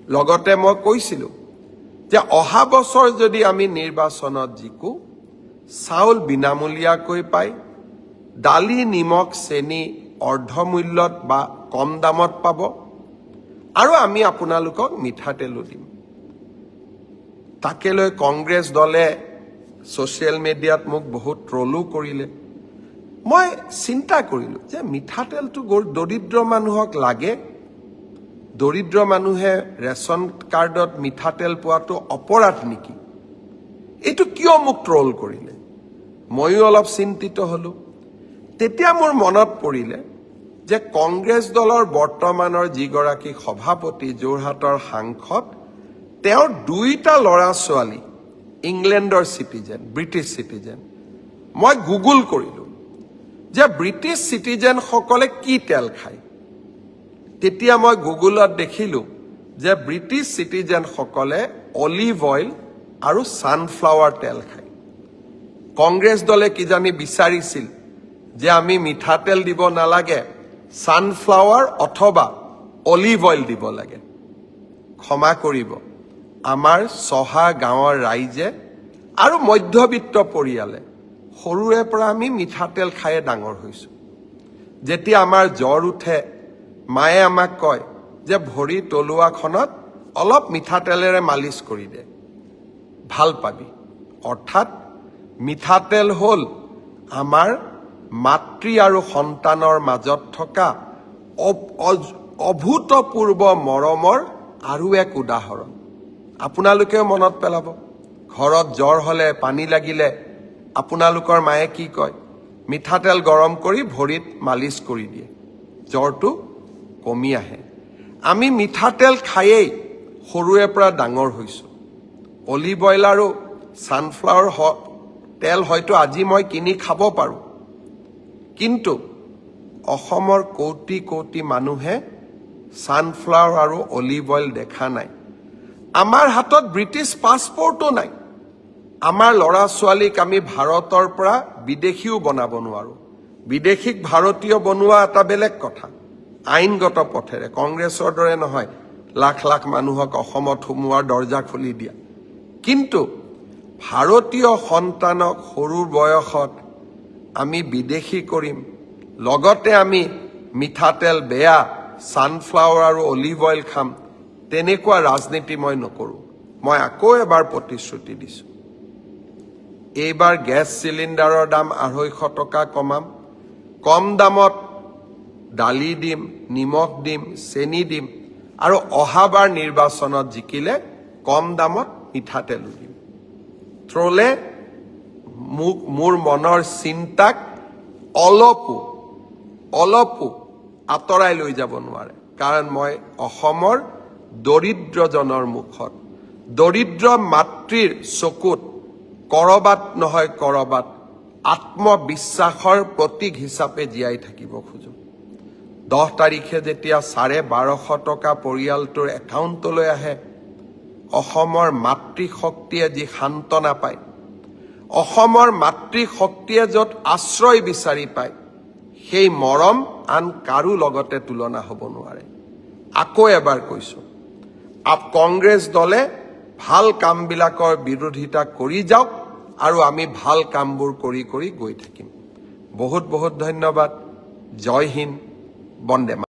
লগতে মই কৈছিলো যে অহা বছৰ যদি আমি নিৰ্বাচনত জিকো চাউল বিনামূলীয়াকৈ পায়, দালি নিমখ চেনি অৰ্ধমূল্যত বা কম দামত পাব, আৰু আমি আপোনালোকক মিঠাতেলো দিম। তাকে লৈ কংগ্ৰেছ দলে ছ'চিয়েল মিডিয়াত মোক বহুত ট্ৰলো কৰিলে। মই চিন্তা কৰিলো যে মিঠাতেলটো দৰিদ্ৰ মানুহক লাগে, দৰিদ্ৰ মানুহে ৰেচন কাৰ্ডত মিঠাতেল পোৱাটো অপৰাধ নেকি? এইটো কিয় মোক ট্ৰল কৰিলে? ময়ো অলপ চিন্তিত হলো। তেতিয়া মোৰ মনত পৰিলে যে কংগ্ৰেছ দলৰ বৰ্তমানৰ যিগৰাকী সভাপতি, যোৰহাটৰ সাংসদ, তেওঁৰ 2টা ল'ৰা ছোৱালী ইংলেণ্ডৰ চিটিজেন, ব্ৰিটিছ চিটিজেন। মই গুগল কৰিলো যে ব্ৰিটিছ চিটিজেনসকলে কি তেল খায়। তেতিয়া মই গুগলত দেখিলো যে ব্ৰিটিছ চিটিজেনসকলে অলিভ অইল আৰু ছানফ্লাৱাৰ তেল খায়। কংগ্ৰেছ দলে কিজানি বিচাৰিছিল যে আমি মিঠাতেল দিব নালাগে, ছানফ্লাৱাৰ অথবা অলিভ অইল দিব লাগে। ক্ষমা কৰিব, আমাৰ চহা গাঁৱৰ ৰাইজে আৰু মধ্যবিত্ত পৰিয়ালে সৰুৰে পৰা আমি মিঠাতেল খায়ে ডাঙৰ হৈছোঁ। যেতিয়া আমাৰ জ্বৰ উঠে, মায়ে আমাক কয় যে ভৰি তলুৱাখনত অলপ মিঠাতেলেৰে মালিচ কৰি দে, ভাল পাবি। অৰ্থাৎ মিঠাতেল হ'ল আমাৰ মাতৃ আৰু সন্তানৰ মাজত থকা অভূতপূৰ্ব মৰমৰ আৰু এক উদাহৰণ। আপোনালোকেও মনত পেলাব, ঘৰত জ্বৰ হ'লে, পানী লাগিলে আপোনালোকৰ মায়ে কি কয়? মিঠাতেল গৰম কৰি ভৰিত মালিচ কৰি দিয়ে, জ্বৰটো কমি আহে। আমি মিঠাতেল খায়েই সৰুৰে পৰা ডাঙৰ হৈছোঁ। অলিভ অইল আৰু ছানফ্লাৱাৰ তেল হয়তো আজি মই কিনি খাব পাৰোঁ, কিন্তু অসমৰ কোটি কোটি মানুহে ছানফ্লাৱাৰ আৰু অলিভ অইল দেখা নাই। আমাৰ হাতত ব্ৰিটিছ পাছপৰ্টো নাই। আমাৰ ল'ৰা ছোৱালীক আমি ভাৰতৰ পৰা বিদেশীও বনাব নোৱাৰোঁ। বিদেশীক ভাৰতীয় বনোৱা এটা বেলেগ কথা, আইনগত পথেৰে, কংগ্ৰেছৰ দৰে নহয় লাখ লাখ মানুহক অসমত সোমোৱাৰ দৰ্জা খুলি দিয়া। কিন্তু ভাৰতীয় সন্তানক সৰু বয়সত আমি বিদেশী কৰিম, লগতে আমি মিঠাতেল বেয়া, ছানফ্লাৱাৰ আৰু অলিভ অইল খাম, তেনেকুৱা ৰাজনীতি মই নকৰোঁ। মই আকৌ এবাৰ প্ৰতিশ্ৰুতি দিছোঁ, এইবাৰ গেছ চিলিণ্ডাৰৰ দাম 250 টকা কমাম, কম দামত দালি দিম, নিমখ দিম, চেনি দিম, আৰু অহাবাৰ নিৰ্বাচনত জিকিলে কম দামত মিঠাতেলো দিম। ট্ৰলে মোৰ মনৰ চিন্তাক অলপো আঁতৰাই লৈ যাব নোৱাৰে, কাৰণ মই অসমৰ দৰিদ্ৰজনৰ মুখত, দৰিদ্ৰ মাতৃৰ চকুত কৰবাত নহয় কৰবাত আত্মবিশ্বাসৰ প্ৰতীক হিচাপে জীয়াই থাকিব খোজো। 10 তাৰিখে যেতিয়া 1250 টকা পৰিয়ালটোৰ একাউণ্টলৈ আহে, অসমৰ মাতৃশক্তিয়ে যি সান্তনা পায়, অসমৰ মাতৃশক্তিয়ে য'ত আশ্ৰয় বিচাৰি পায়, সেই মৰম আন কাৰো লগতে তুলনা হ'ব নোৱাৰে। আকৌ এবাৰ কৈছোঁ, কংগ্ৰেছ দলে ভাল কামবিলাকৰ বিৰোধিতা কৰি যাওক, আৰু আমি ভাল কামবোৰ কৰি কৰি গৈ থাকিম। বহুত বহুত ধন্যবাদ। জয় হিন্দ, বন্দে মাতৰম।